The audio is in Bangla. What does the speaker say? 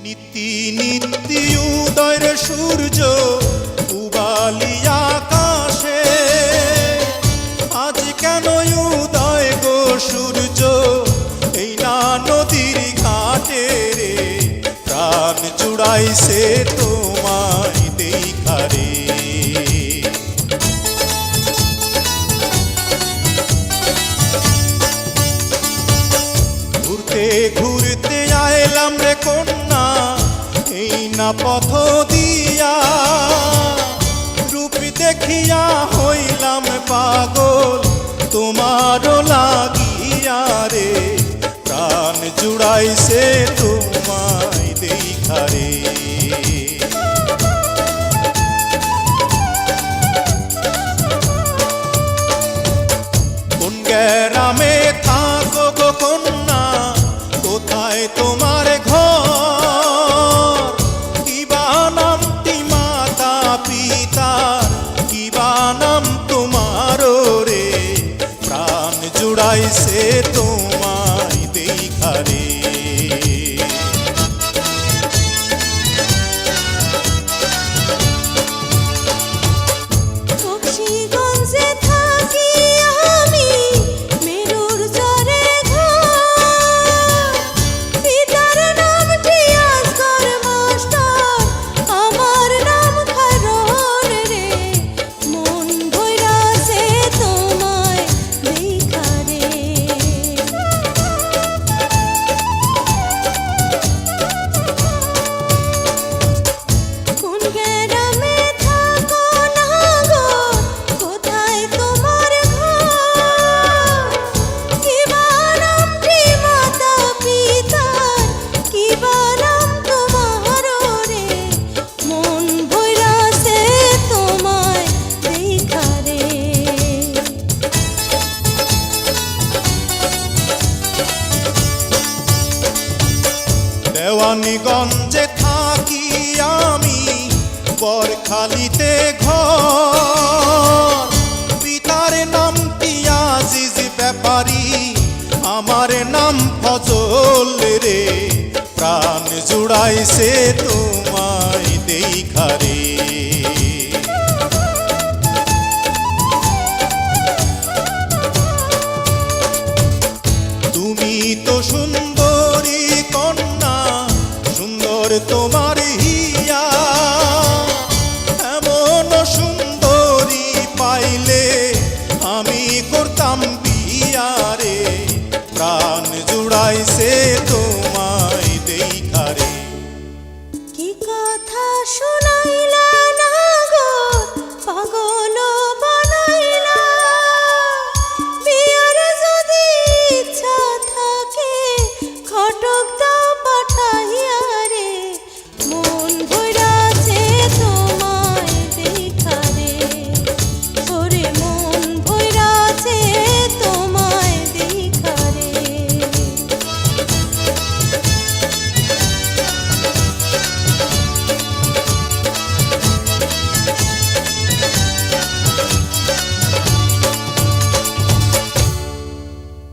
নীতি নীতি উদয়ের সূর্য উবালি আকাশে, আজ কেন উদয় গো সূর্য এই না নদীর ঘাটে রে, প্রাণ জুড়াইছে তোমায় দেখা রে। ঘুরতে ঘুরতে আইলাম রে কন্যা এই না পথ দিয়া, রূপ দেখিয়া হইলাম পাগল তোমারও লাগিয়া রে, প্রাণ জুড়াইছে তোমায় দেখা রে। কোন গ্রামে থাকো গো কন্যা, কোথায় তোমার ঘর, কিবা নামটি মাতা পিতার, কিবা নাম তোমার রে, প্রাণ জুড়াইছে তোমায় দেখা রে। দেওয়ানীগঞ্জে থাকি আমি বরখালিতে ঘর, পিতার নাম কি আজিজ ব্যাপারী, আমার নাম ফজল রে, প্রাণ জুড়াইছে তোমায় দেখা রে। তুমি তো সুন্দরী কন্যা, সুন্দর তোমার